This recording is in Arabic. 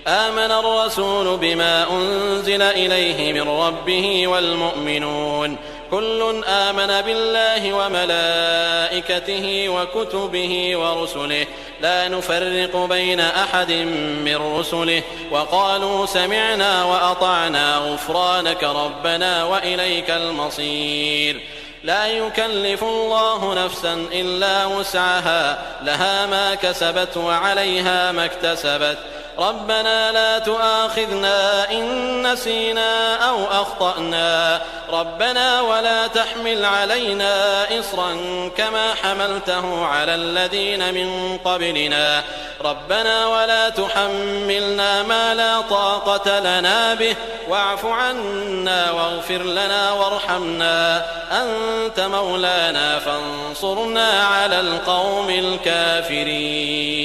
آمن الرسول بما أنزل إليه من ربه والمؤمنون كل آمن بالله وملائكته وكتبه ورسله لا نفرق بين أحد من رسله وقالوا سمعنا وأطعنا غفرانك ربنا وإليك المصير. لا يكلف الله نفسا إلا وسعها لها ما كسبت وعليها ما اكتسبت ربنا لا تؤاخذنا إن نسينا أو أخطأنا ربنا ولا تحمل علينا إصرا كما حملته على الذين من قبلنا ربنا ولا تحملنا ما لا طاقة لنا به واعف عنا واغفر لنا وارحمنا أنت مولانا فانصرنا على القوم الكافرين.